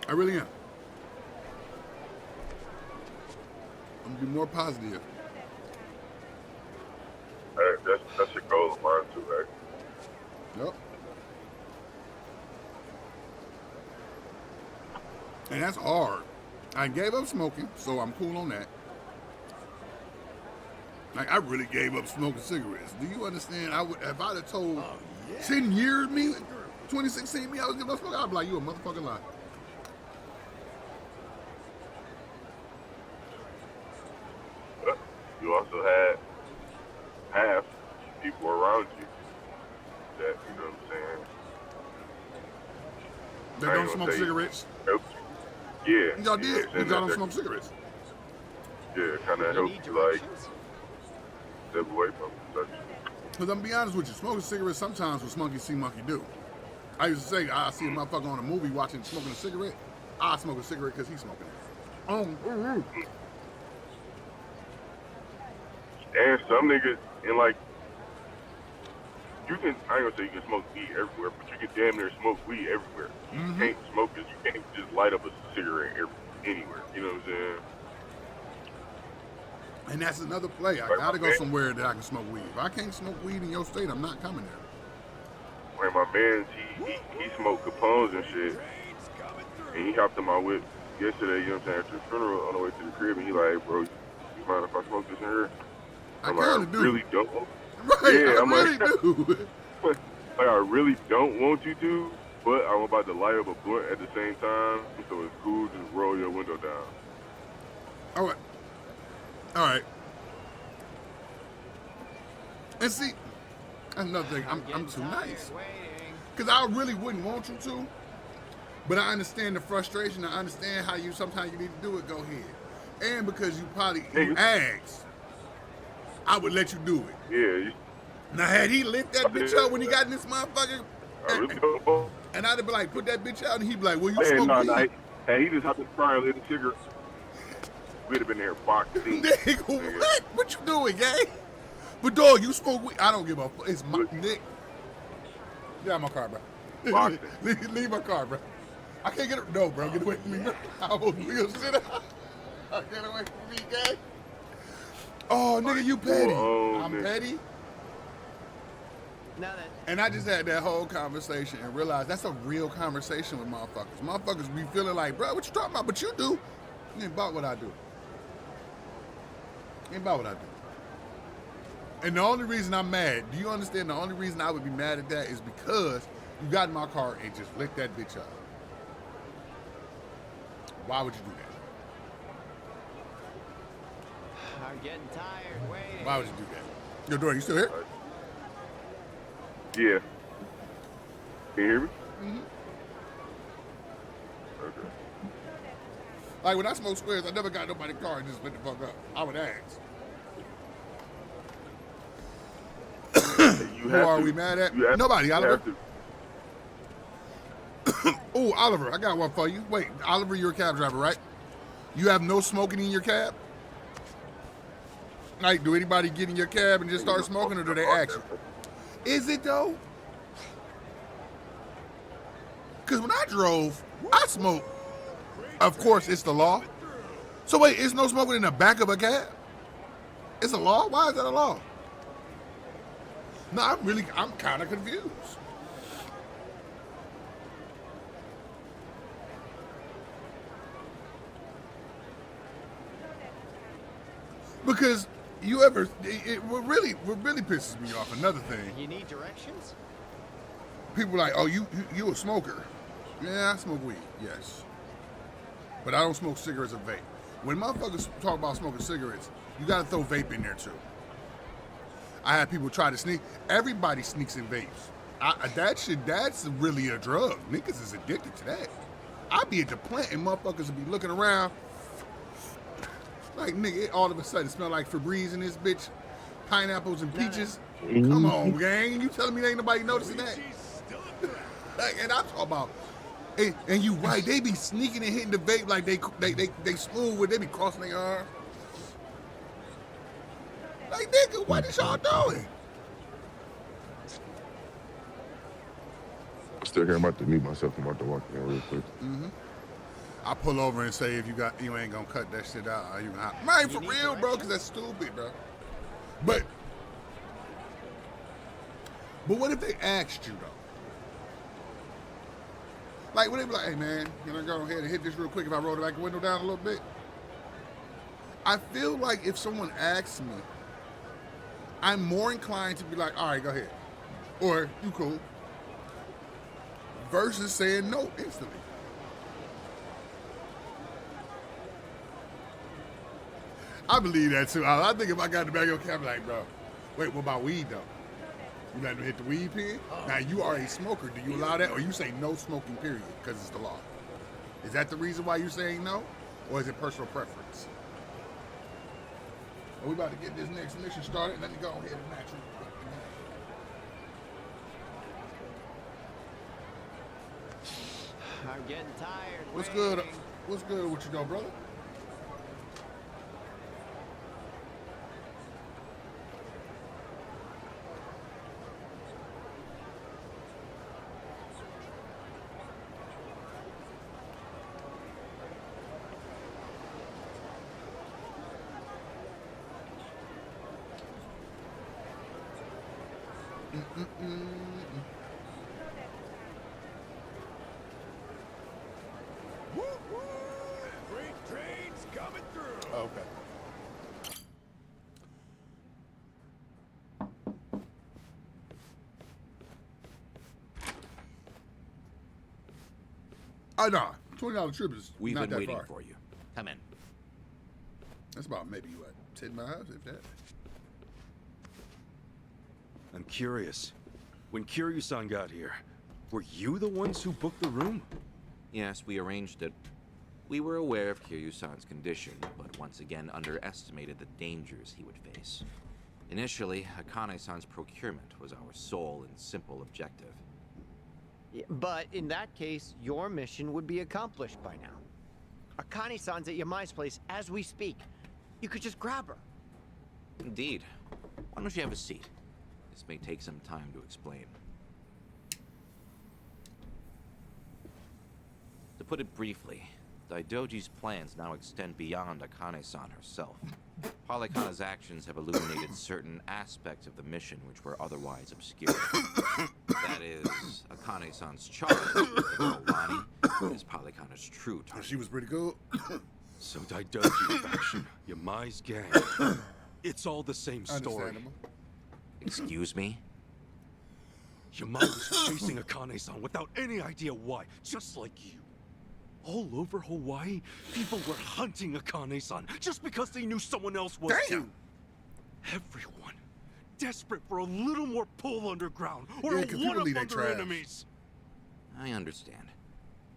I really am. I'm gonna be more positive. That's a goal of mine too, right? Yep. And that's hard. I gave up smoking, so I'm cool on that. Like I really gave up smoking cigarettes. Do you understand? I would if I'd have told 10 years me, 2016 me, I was giving up smoking. I'd be like, you a motherfucking lie. But you also had half people around you that, you know what I'm saying? They I don't ain't gonna smoke say cigarettes. helped you. Yeah, Y'all you know did, what I'm but saying? y'all don't smoke cigarettes. Yeah, kind of You helped need you like directions? step away from such. Because I'm gonna be honest with you, smoking cigarettes sometimes was monkey see, monkey do. I used to say, I see a motherfucker on a movie watching smoking a cigarette. I smoke a cigarette because he's smoking it. And some niggas, and like, you can, I ain't gonna say you can smoke weed everywhere, but you can damn near smoke weed everywhere. You can't smoke it, you can't just light up a cigarette anywhere. You know what I'm saying? And that's another play. I Like gotta go somewhere that I can smoke weed. If I can't smoke weed in your state, I'm not coming there. my man's, he smoked Capones and shit, and he hopped in my whip yesterday, you know what I'm saying, at the funeral on the way to the crib, and he like, bro, you mind if I smoke this in here? I I'm like, I kinda do. really don't. Right, Yeah, I I'm like, really do. like, I really don't want you to, but I'm about to light up a blunt at the same time, so it's cool. Just roll your window down. All right. All right. And see, that's another thing. I'm getting too tired nice. waiting. Because I really wouldn't want you to. But I understand the frustration. I understand how you sometimes you need to do it. Go ahead. And because you probably you Nigga, asked, I would let you do it. yeah, Now had he lit that I bitch said, out when he got in this motherfucker, I really don't want. and I'd be like, put that bitch out, and he'd be like, well, you And smoke no, weed. hey, he just hopped in the fryer, lit a cigarette. We'd have been there boxing. Nigga, what? What you doing, gang? But dog, you smoke weed. I don't give a fuck. It's my Nick. Get out my car, bro. Boxing. leave my car, bro. I can't get it. No, bro, get away from me, bro. I will sit out. Get away from me, gang. Oh, nigga, you petty. I'm nigga. petty. Now that And I just had that whole conversation and realized that's a real conversation with motherfuckers. Motherfuckers be feeling like, bro, what you talking about? But you do. You ain't about what I do. You ain't about what I do. And the only reason I'm mad, do you understand? The only reason I would be mad at that is because you got in my car and just lit that bitch up. Why would you do that? I'm getting tired waiting. Why would you do that? Yo, Dorian, you still here? Yeah. Can you hear me? Okay. Like when I smoke squares, I never got nobody's car and just lit the fuck up. I would ask. You Who have are to, we mad at? you have, Nobody, you Oliver. have to. Oh, Oliver, I got one for you. Wait, Oliver, you're a cab driver, right? You have no smoking in your cab? Like, do anybody get in your cab and just start smoking, or do they ask you? Is it though? Because when I drove, I smoked. Of course, it's the law. So wait, it's no smoking in the back of a cab? It's a law? Why is that a law? No, I'm kind of confused. Because what really pisses me off, another thing, You need directions? people are like, oh, you a smoker. Yeah, I smoke weed, yes. But I don't smoke cigarettes or vape. When motherfuckers talk about smoking cigarettes, you gotta throw vape in there too. I had people try to sneak. Everybody sneaks in vapes. That's really a drug. Niggas is addicted to that. I be at the plant and motherfuckers will be looking around. Like, nigga, it all of a sudden smell like Febreze in this bitch. Pineapples and peaches. Come on, gang. You telling me there ain't nobody noticing that? Like, and I'm talking about, and you right, they be sneaking and hitting the vape like they smooth with, they be crossing their arms. Like, nigga, what is y'all doing? I'm still here. I'm about to mute myself. I'm about to walk in real quick. I pull over and say, if you ain't gonna cut that shit out, you not. Man, for real, bro, because that's stupid, bro. But what if they asked you, though? Like, would they be like, hey, man, can I go ahead and hit this real quick if I roll the back window down a little bit? I feel like if someone asks me, I'm more inclined to be like, all right, go ahead. Or, you cool. Versus saying no instantly. I believe that, too. I think if I got the back of the cab, like, bro, wait, what about weed, though? You let them hit the weed pen? Now, you are a smoker. Do you allow that? Or you say no smoking, period, because it's the law? Is that the reason why you're saying no? Or is it personal preference? Well, we about to get this next mission started. Let me go ahead and match you. I'm getting tired. What's waiting. good? What's good with you, though, brother? Freight trains coming through. Okay. Oh, no. $20 trip is We've not been that waiting far. for you. Come in. That's about maybe, what, 10 miles, if that? I'm curious. When Kiryu-san got here, were you the ones who booked the room? Yes, we arranged it. We were aware of Kiryu-san's condition, but once again underestimated the dangers he would face. Initially, Akane-san's procurement was our sole and simple objective. Yeah, but in that case, your mission would be accomplished by now. Akane-san's at Yamai's place as we speak. You could just grab her. Indeed. Why don't you have a seat? This may take some time to explain. To put it briefly, Daidoji's plans now extend beyond Akane-san herself. Polycana's actions have illuminated certain aspects of the mission which were otherwise obscure. That is, Akane-san's charge, Rani, is Polycana's true target. She was pretty cool. So Daidoji faction, Yamai's gang. It's all the same story. Understandable. Excuse me? Yamai was chasing Akane-san without any idea why, just like you. All over Hawaii, people were hunting Akane-san just because they knew someone else was Damn. too. Everyone desperate for a little more pull underground or Yeah, a 'cause people one-up leave on their their trash. enemies. I understand.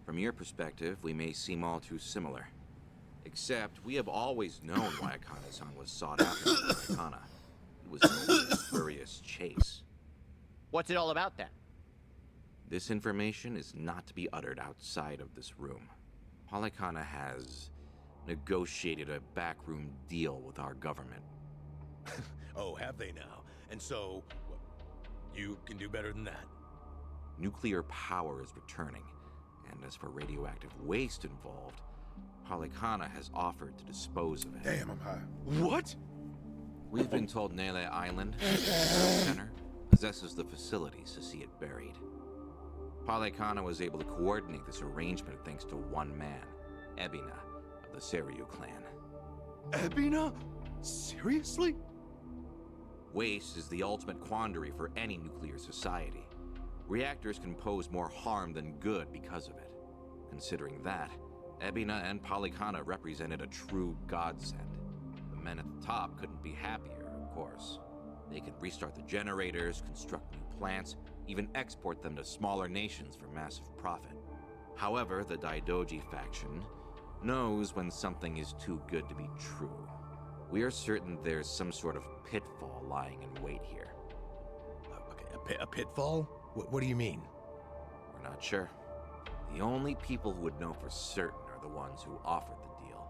From your perspective, we may seem all too similar. Except, we have always known why Akane-san was sought after by Polycana. It was only a spurious chase. What's it all about then? This information is not to be uttered outside of this room. Polycana has negotiated a backroom deal with our government. Oh, have they now? And so, you can do better than that. Nuclear power is returning, and as for radioactive waste involved, Polycana has offered to dispose of it. Damn, I'm high. What? We've been told Nele Island, the center, possesses the facilities to see it buried. Polycana was able to coordinate this arrangement thanks to one man, Ebina, of the Seiryu clan. Ebina? Seriously? Waste is the ultimate quandary for any nuclear society. Reactors can pose more harm than good because of it. Considering that, Ebina and Polycana represented a true godsend. The men at the top couldn't be happier, of course. They could restart the generators, construct new plants, even export them to smaller nations for massive profit. However, the Daidoji faction knows when something is too good to be true. We are certain there's some sort of pitfall lying in wait here. Okay, a pitfall? What do you mean? We're not sure. The only people who would know for certain are the ones who offered the deal.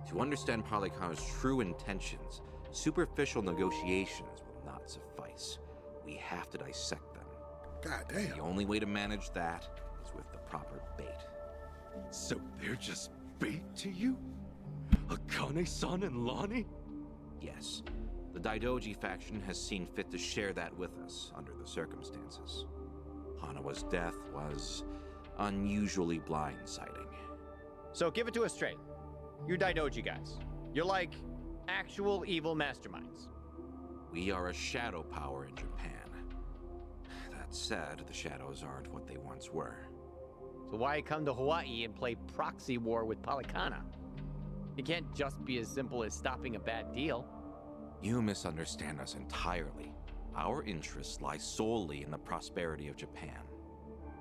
To understand Polycana's true intentions, superficial negotiations will not suffice. We have to dissect them. God The damn. only way to manage that is with the proper bait. So they're just bait to you? Akane-san and Lonnie? Yes, the Daidoji faction has seen fit to share that with us under the circumstances. Hanawa's death was unusually blindsiding. So give it to us straight. You Daidoji guys. You're like actual evil masterminds. We are a shadow power in Japan. That said, the shadows aren't what they once were. So why come to Hawaii and play proxy war with Polycana? It can't just be as simple as stopping a bad deal. You misunderstand us entirely. Our interests lie solely in the prosperity of Japan.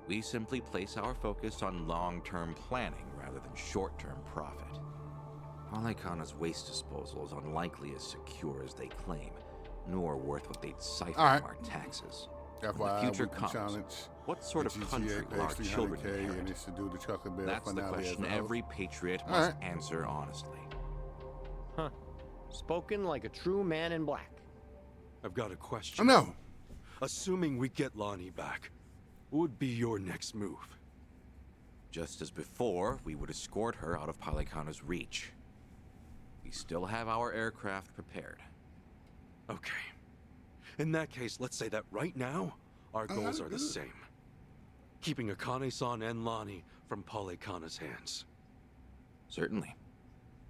We simply place our focus on long-term planning rather than short-term profit. Polycana's waste disposal is unlikely as secure as they claim, nor worth what they'd siphon All right. from our taxes. FYI, When the future weekly comes, challenge. what sort of GTA country will our pays children 300K, inherit? and it's to do the Chocolate Bear That's the finale question as well. every patriot All must right. answer honestly. Huh. Spoken like a true man in black. I've got a question. No. Assuming we get Lonnie back, what would be your next move? Just as before, we would escort her out of Polycana's reach. We still have our aircraft prepared. Okay. In that case, let's say that right now, our goals are the same. Keeping Akane-san and Lonnie from Polycana's hands. Certainly.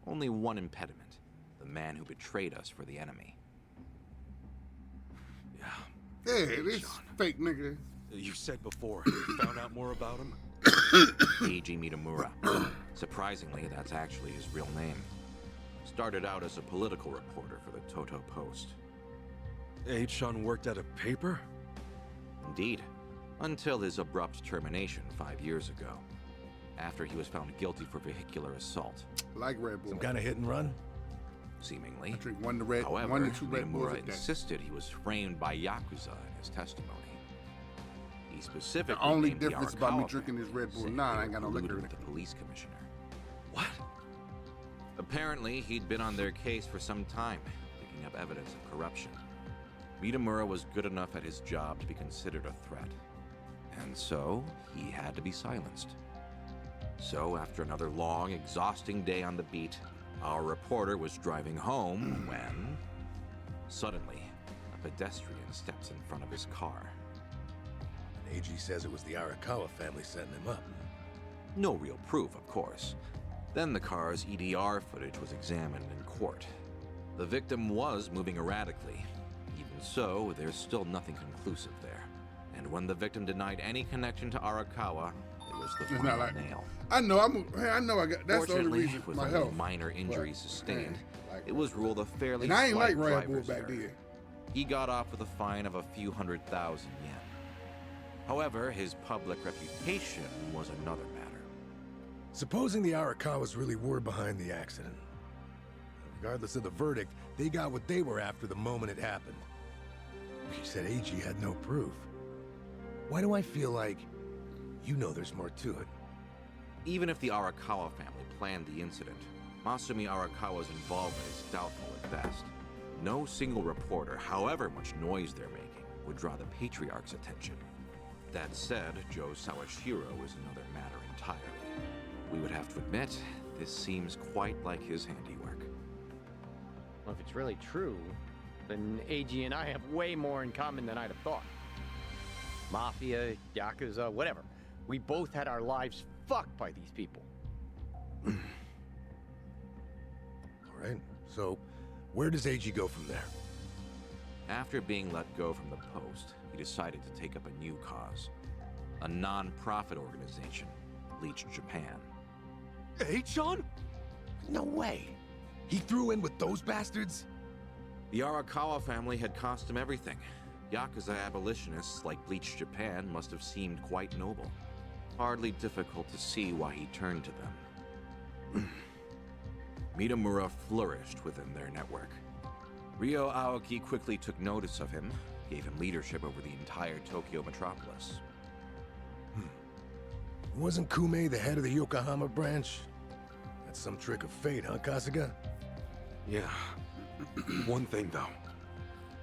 Only one impediment. The man who betrayed us for the enemy. Yeah. Hey, this fake nigga. You said before, you found out more about him? Eiji Mitamura. Surprisingly, that's actually his real name. Started out as a political reporter for the Toto Post. H-Shun worked at a paper? Indeed. Until his abrupt termination 5 years ago. After he was found guilty for vehicular assault. Like Red Bull. Some kind of hit and run? Seemingly. I drink one to However, two Red Bulls a Mitamura day. insisted he was framed by Yakuza in his testimony. He specifically The only named the difference about me Arakawa drinking this family, Red Bull saying 9, I they ain't got no colluded liquor in with it. the police commissioner. What? Apparently, he'd been on their case for some time, picking up evidence of corruption. Mitamura was good enough at his job to be considered a threat. And so, he had to be silenced. So, after another long, exhausting day on the beat, our reporter was driving home when... Suddenly, a pedestrian steps in front of his car. And AG says it was the Arakawa family setting him up. No real proof, of course. Then the car's EDR footage was examined in court. The victim was moving erratically. Even so, there's still nothing conclusive there. And when the victim denied any connection to Arakawa, it was the It's not final like nail. I know. I know. I got. That's the only Fortunately, reason. with My only health. minor injuries But, sustained, man, like- it was ruled a fairly And I ain't slight like Red Bull driver's back error. then. He got off with a fine of a few 100,000 yen. However, his public reputation was another matter. Supposing the Arakawas really were behind the accident. Regardless of the verdict, they got what they were after the moment it happened. You said AG had no proof. Why do I feel like you know there's more to it? Even if the Arakawa family planned the incident, Masumi Arakawa's involvement is doubtful at best. No single reporter, however much noise they're making, would draw the Patriarch's attention. That said, Joe Sawashiro is another matter entirely. We would have to admit, this seems quite like his handiwork. Well, if it's really true, then AG and I have way more in common than I'd have thought. Mafia, Yakuza, whatever. We both had our lives fucked by these people. All right, so where does AG go from there? After being let go from the post, he decided to take up a new cause. A non-profit organization, Bleach Japan. H-Shun? No way. He threw in with those bastards? The Arakawa family had cost him everything. Yakuza abolitionists like Bleach Japan must have seemed quite noble. Hardly difficult to see why he turned to them. Mitamura flourished within their network. Ryo Aoki quickly took notice of him, gave him leadership over the entire Tokyo metropolis. Wasn't Kume the head of the Yokohama branch? That's some trick of fate, huh, Kasuga? Yeah. One thing, though.